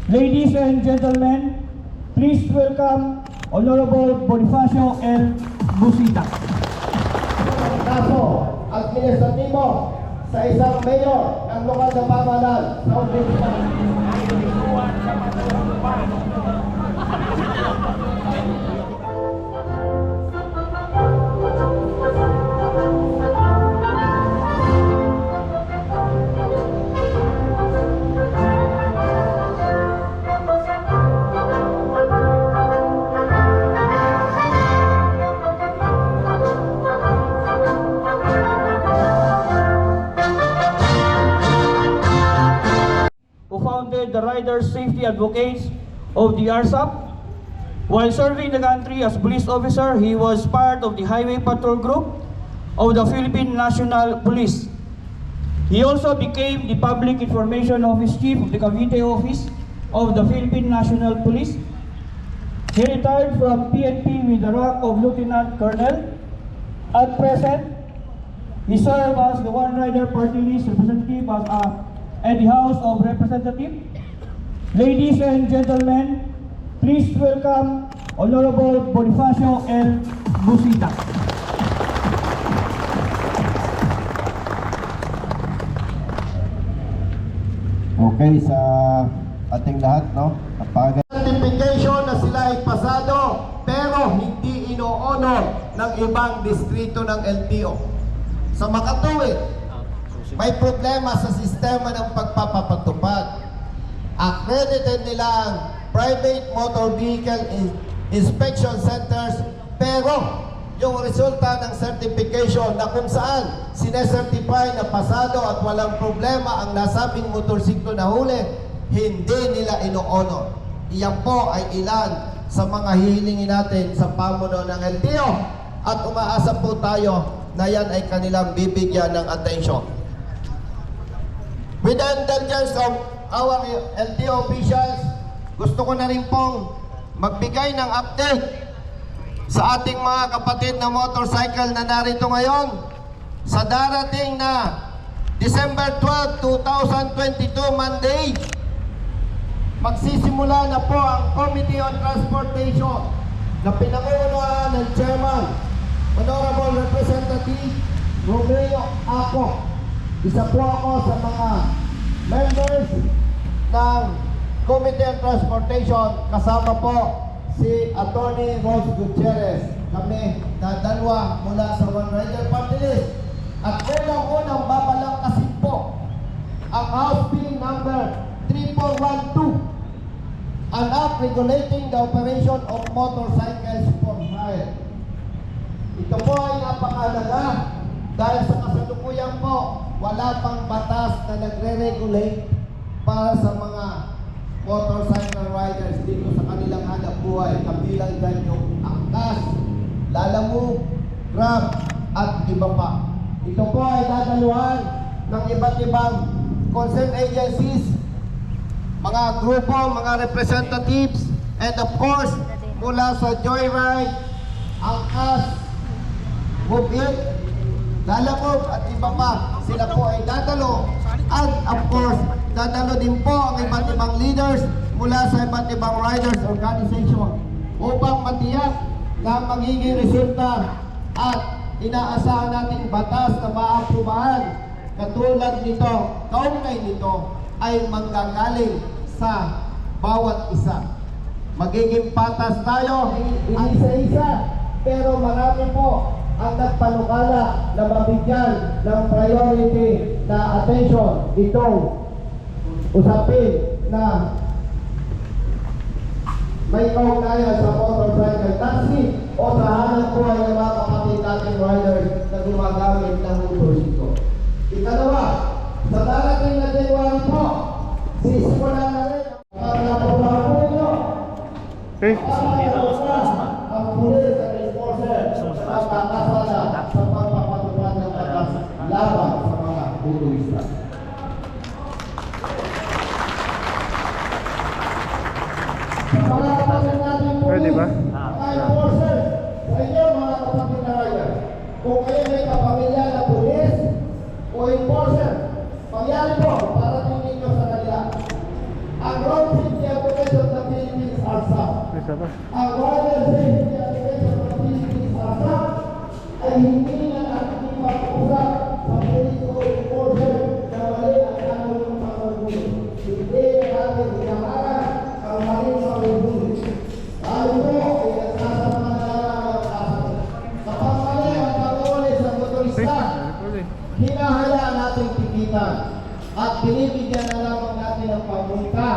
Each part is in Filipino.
Ladies and gentlemen, please welcome Honorable Bonifacio L. Busita. Kaso administratibo sa isang mayor ng lokal na pamahalaan sa Uzbekistan. The Riders Safety Advocates of the RSAP. While serving the country as police officer, he was part of the Highway Patrol Group of the Philippine National Police. He also became the Public Information Office Chief of the Cavite Office of the Philippine National Police. He retired from PNP with the rank of Lieutenant Colonel. At present, he serves as the One Rider Party List representative at the House of Representatives. Ladies and gentlemen, please welcome Honorable Bonifacio L. Busita. Okay, sa ating lahat, no? Certification na sila ay pasado, pero hindi ino-honor ng ibang distrito ng LTO. Sa Makatuwid, may problema sa sistema ng pagpapatupad. Accredited nilang private motor vehicle inspection centers, pero yung resulta ng certification na kung saan sinesertify na pasado at walang problema ang nasabing motorsiklo na huli, hindi nila ino-honor. Iyan po ay ilan sa mga hihilingin natin sa pamuno ng LTO at umaasa po tayo na yan ay kanilang bibigyan ng atensyon. With the indulgence of our LTO officials, gusto ko na rin pong magbigay ng update sa ating mga kapatid na motorcycle na narito ngayon. Sa darating na December 12, 2022, Monday, magsisimula na po ang Committee on Transportation na pinangunahan ng Chairman, Honorable Representative Romeo Ako. Isa po ako sa mga members ng Committee on Transportation, kasama po si Attorney Rose Gutierrez. Kami na dalawa mula sa One Rider Party List. At unang-unang babalangkasin po ang House Bill number 3412, an act regulating the operation of motorcycles for hire. Ito po ay napakahalaga dahil sa kasalukuyan po, wala pang batas na nagre-regulate para sa mga motorcycle riders dito sa kanilang hanap buhay, kabilang dyan yung angkas, lalamove, grab, at iba pa. Ito po ay dadaluhan ng iba't ibang concerned agencies, mga grupo, mga representatives, and of course, mula sa Joyride, angkas, move it, lalamove, at iba pa. Sila po ay dadalo. At of course, dadalo din po ang iba't ibang leaders mula sa iba't ibang riders organization upang matiyak na magiging resulta at inaasahan nating batas na maaprubahan katulad nito, kaugnay nito ay manggagaling sa bawat isa. Magiging patas tayo, isa-isa, pero marami po ang nagpanukala na mabigyan ng priority na attention itong usapin na may kaugnayan sa motorcycle taxi o sa hanap buhay ng mga kapatid nating riders na gumagamit ng motorsiklo. Ikalawa, sa darating na January po, sisimulan na rin ang pagpapapulo nyo. Ang pulis at enforcer sa pagkakasala sa pagpapatupad ng batas laban sa mga motorista. Sa mga kapatid natin pulis, mga enforcers, sa inyo mga kapatid na riders, kung kayo may kapamilya na pulis o enforcer, pangyari po para tingin nyo sa kanila. Ang road safety ang water safety at defense facilities ARSA ay hindi na nakikipag-usap sa political enforcer na mali ang anong pangunguli. Hindi natin inaharap ang maling pangunguli. Lalo po ay nagsasama na ang kaso. Kapag mali ang pangunguli sa motorista, hinahayaan natin tikitan at binibigyan na lamang natin ang pamulta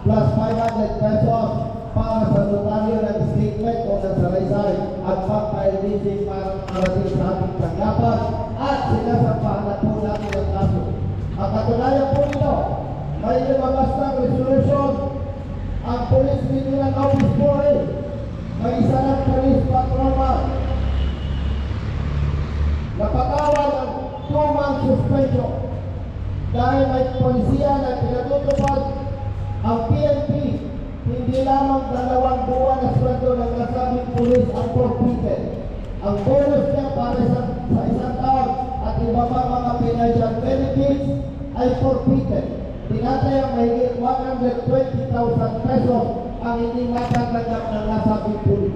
plus 500 pesos para sa notaryo ng statement o ng salaysay at pag-file para marating sa ating tanggapan at sinasampahan na po natin ang kaso. Ang katunayan po ito, may lumabas ng resolution ang Police Vigilant Office 4A, may isa ng police patrolman napatawag ng 2-month suspension dahil may polisiya na pinatutupad ang PNP, hindi lamang 2 buwan na sweldo ng nasabing pulis ang forfeited. Ang bonus niya para sa isang taon at iba pa mga financial benefits ay forfeited. Tinatayang mahigit 120,000 pesos ang hindi matatanggap ng nasabing pulis.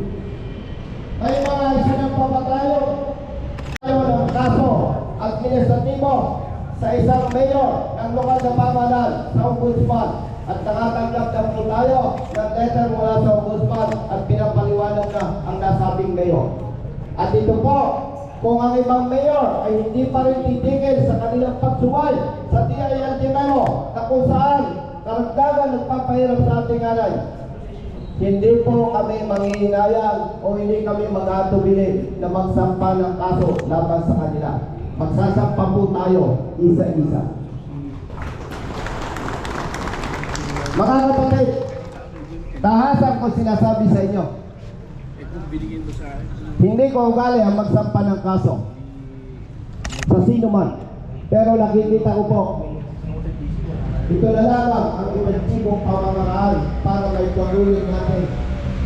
May mga isinampa pa tayo ng kaso administratibo sa isang mayor ng lokal na pamahalaan sa Ombudsman at nakatanggap na po tayo ng letter mula sa Ombudsman at pinapaliwanag na ang nasabing mayor. At ito po, kung ang ibang mayor ay hindi pa rin titigil sa kanilang pagsuway sa DILG memo na kung saan karagdagan nagpapahirap sa ating alay, hindi po kami manghihinayang o hindi kami mag-atubili na magsampa ng kaso laban sa kanila. Magsasampa po tayo isa-isa. Mga kapatid, tahasan ko sinasabi sa inyo, hindi ko ugali ang magsampa ng kaso sa sino man. Pero nakikita ko po, ito na lamang ang epektibong pamamaraan para may pagulong natin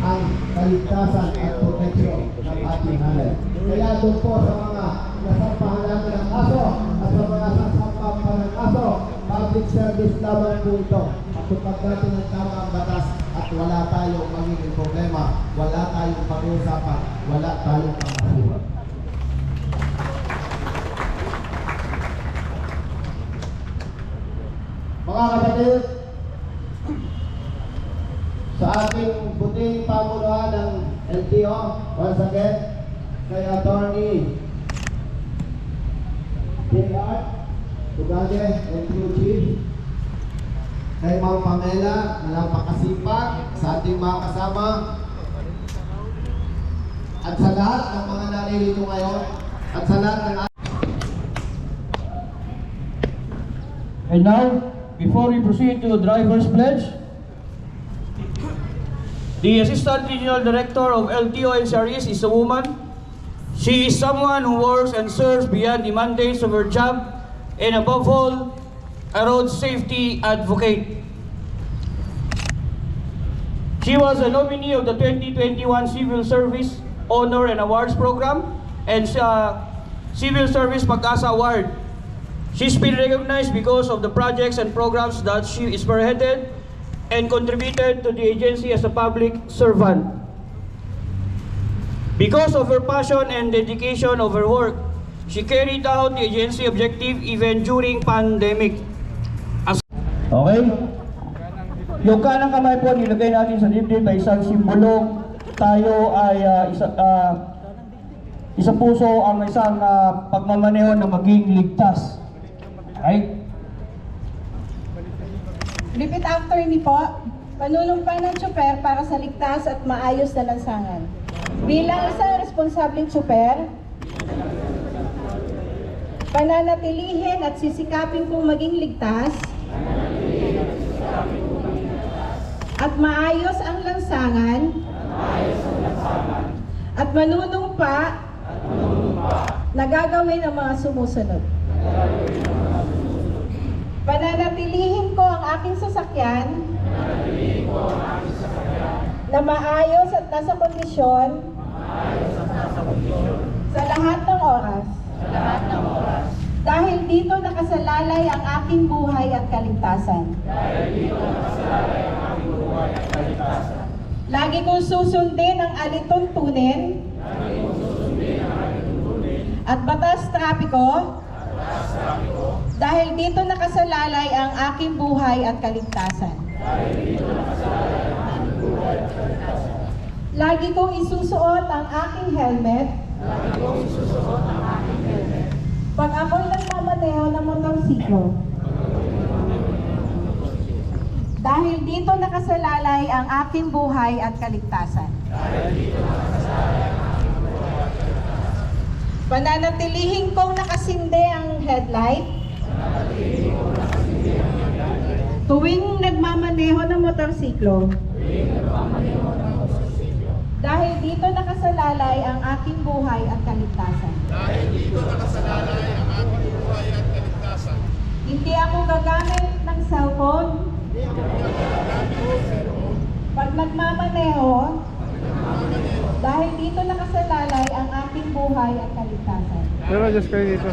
ang kaligtasan at proteksyon ng ating hanay. Kaya doon po sa mga nasampahan natin ng kaso at sa mga sasampang pa ng kaso, public service naman po ito. Matupag natin ang tamang batas at wala tayong magiging problema, wala tayong pag-uusapan, wala tayong pangasiwa. Mga kapatid, sa ating buting pamuluhan ng LTO, once again, kay Attorney J.R. Tugade, LTO Chief, kay Ma'am Pamela, na napakasipag sa ating mga kasama, at sa lahat ng mga naririto ngayon, at sa lahat ng And now, before we proceed to driver's pledge, the Assistant Regional Director of LTO and NCRES is a woman. She is someone who works and serves beyond the mandates of her job and above all, a road safety advocate. She was a nominee of the 2021 Civil Service Honor and Awards Program and Civil Service Pag-asa Award. She's been recognized because of the projects and programs that she spearheaded and contributed to the agency as a public servant. Because of her passion and dedication of her work, she carried out the agency objective even during pandemic. Okay? Yung kanang kamay po nilagay natin sa dibdib ay isang simbolong tayo ay isa puso ang isang pagmamaneho na maging ligtas. Right? Repeat after me po. Panunumpa ng tsuper para sa ligtas at maayos na lansangan. Bilang isang responsableng tsuper, pananatilihin at sisikapin kong maging ligtas at maayos ang lansangan at manunumpa na gagawin ang mga sumusunod. Pananatilihin ko ang aking sasakyan na maayos at nasa kondisyon sa lahat ng oras. Dahil dito nakasalalay ang aking buhay at kaligtasan. Lagi Lagi kong susundin ang alituntunin at batas trapiko dahil dito nakasalalay ang aking buhay at kaligtasan. Lagi kong isusuot ang aking helmet pag ako'y nagmamaneho ng motorsiklo. Dahil dito nakasalalay ang aking buhay at kaligtasan. Pananatilihin kong nakasinde ang headlight tuwing nagmamaneho ng motorsiklo. Dahil dito nakasalalay ang aking buhay at kaligtasan. Hindi ako gagamit ng cellphone pag nagmamaneho dahil dito nakasalalay ang aking buhay at kaligtasan. Pero just kayo dito.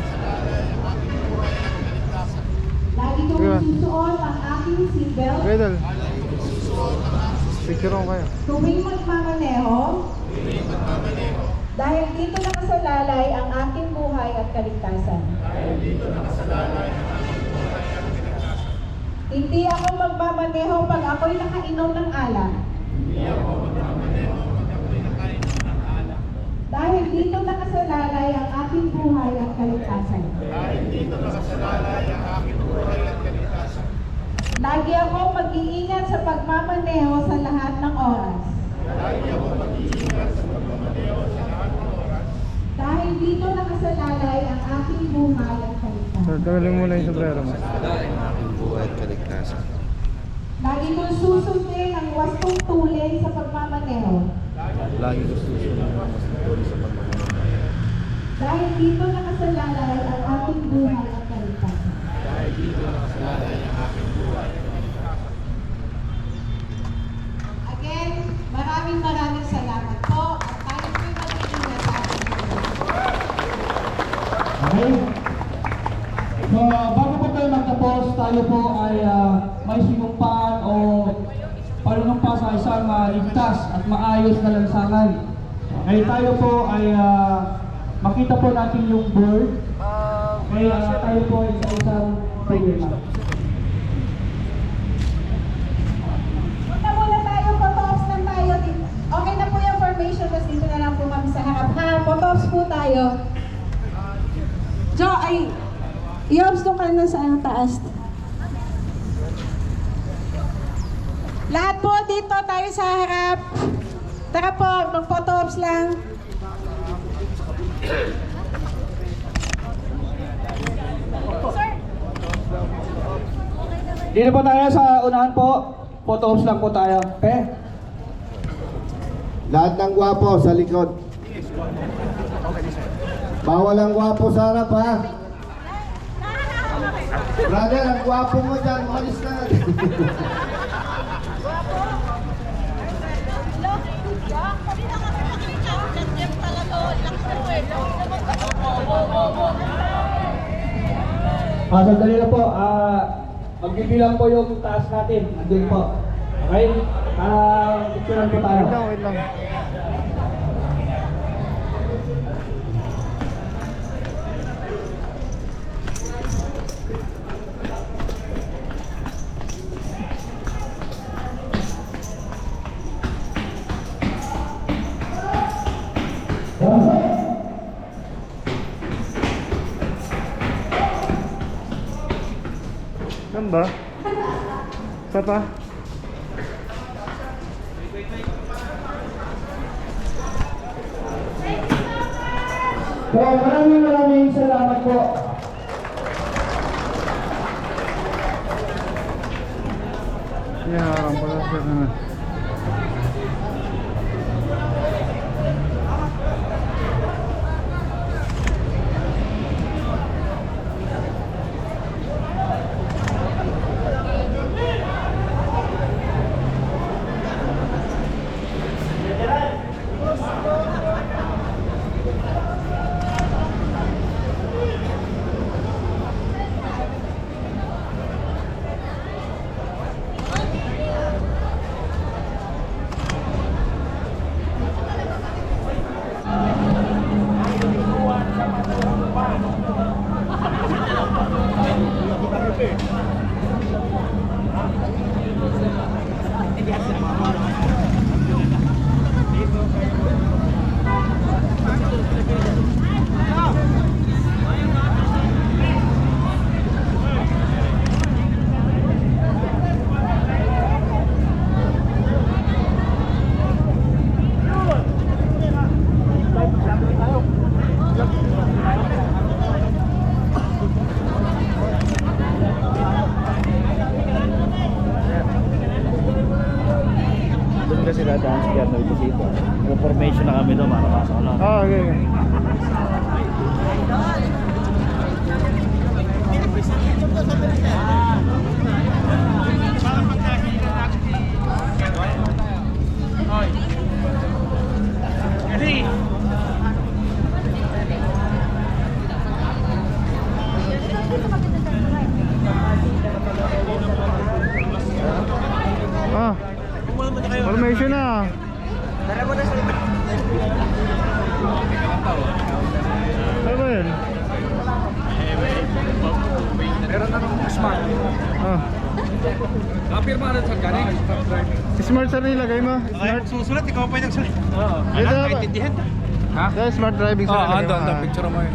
Lagi kong susuot ang aking seatbelt Idol. Picture ko kayo. tuwing magmamaneho dahil dito nakasalalay ang aking buhay at kaligtasan. Hindi ako magmamaneho pag ako'y nakainom ng alak. Dahil dito nakasalalay ang aking buhay at kaligtasan. Lagi akong mag-iingat sa pagmamaneho sa lahat ng oras. Dahil dito nakasalalay ang aking buhay at kaligtasan. Tagalin mo na yung sombrero mo. Buhay at kaligtasan. Lagi kong susundin ang wastong tulin sa pagmamaneho. Lagi gusto siya ng mas tuloy sa pagmamaneho. Dahil dito nakasalalay ang aking buhay at kaligtasan. Again, maraming salamat po at tayo po'y mag-iingat sa ating Okay? So, bago po tayo magtapos, tayo po ay may sinumpaan o panunumpa sa isang ligtas at maayos na lansangan. Okay, tayo po ay makita po natin yung board. Kaya tayo po ay sa isang prayer na. Punta muna tayo, photo-ops lang tayo. Okay na po yung formation, tapos dito na lang po kami sa harap. Ha, photo-ops po tayo. Jo, ay, i-ops doon ka na sa taas. Lahat po dito tayo sa harap. Tara po, mag-photo-ops lang. Dito po tayo sa unahan po. Photo-ops lang po tayo. Okay? Lahat ng gwapo sa likod. Bawal ang gwapo sa harap, ha? Brother, ang gwapo mo dyan. Umalis na. Sandali na po. Magbibilang po yung taas natin. Andun po. Okay? Picturean po tayo. Wait lang. Saan ba? Isa pa? So, maraming salamat po. Yan, pala siya na. kasi dadaan si Piano dito. May formation na kami doon, makakasok lang. Ah, okay. Ah, formation na. Ano ba yun? Meron na ng smart. Ah, Kapirma na sa galing. smart sir nilagay mo? Smart? Susulat, ikaw pa yung nagsulat. Oo. Ito Alam, ba? kaintindihan. Ha? Dahil smart driving sir Oo, nilagay mo. andun, picture mo yun.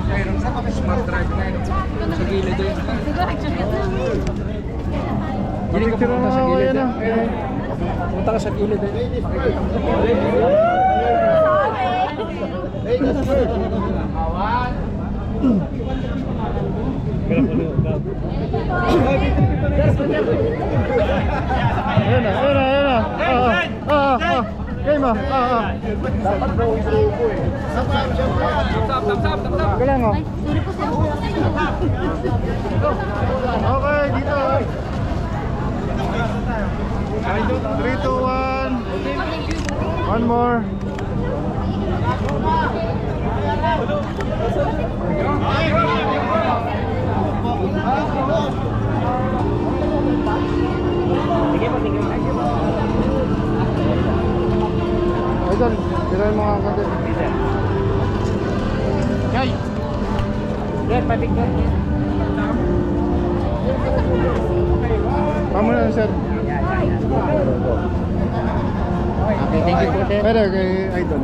Ayun, saan kami smart drive na yun? Sa gilid yun. Hindi ka Picture pumunta mo sa ako gilid yan eh. ah. Pumunta ka sa gilid eh. Ladies first. Ayun na, ayun na, ayun na. Okay mo. Galang oh. Okay, dito. 3, 2, 1. One more. Idol, tirahin mo nga ang konti. Yay! Yan, patikot. Pamo na sir. Okay, thank you po, sir. Pero kay Idol.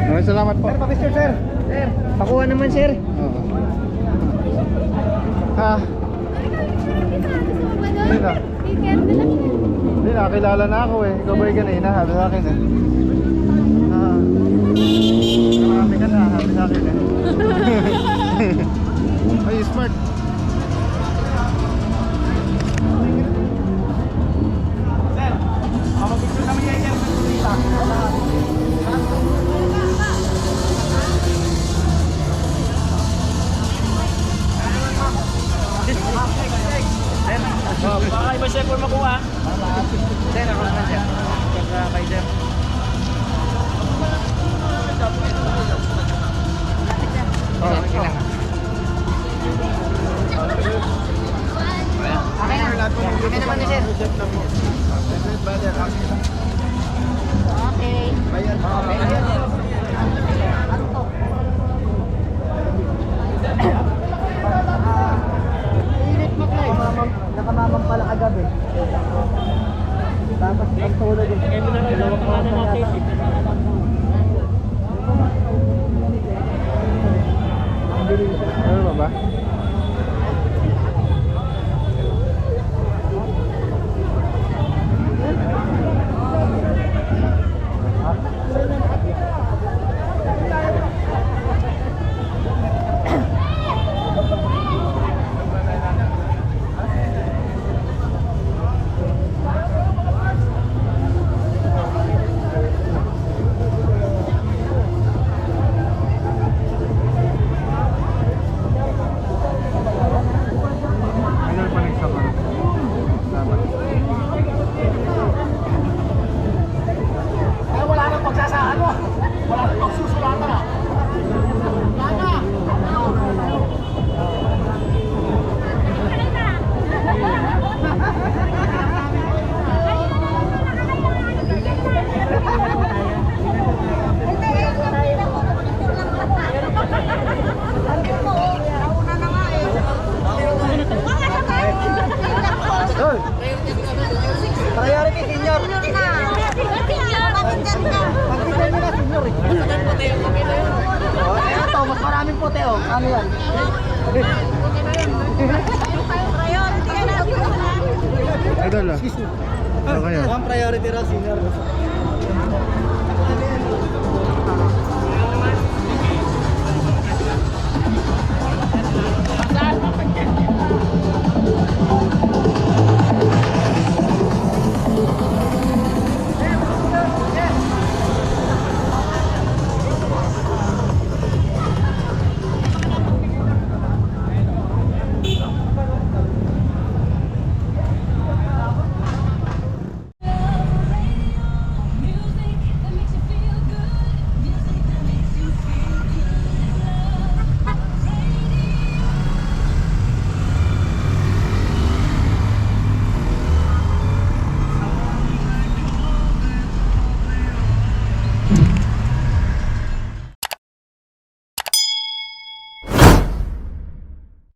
Maraming salamat po. Sir, sir. Sir, pakuha naman, sir. Oo. Ha? Hindi na. Hindi na, kilala na ako eh. Ikaw ba yung kanina? Sabi sa akin eh. Marami ka na, sabi sa akin eh. Ay, smart. Baka iba siya kung makuha. Sir, ako naman, sir. Kay sir. Oh, Okay lang. Okay na. Okay naman ni sir. Okay. Nakamamang pala kagabi. Tapos ang tulad yung Kaya mo na lang dalawang mga natin. ano ba ba? Idol pa next ako. Salamat. wala nang pagsasaan mo. Wala nang pagsusulatan mo. Wala na. Priority senior. Pagkitan nila senior eh. Oh, ito, mas maraming puti oh. Ano yan? Idol ah. Okay ah. Ang priority raw senior.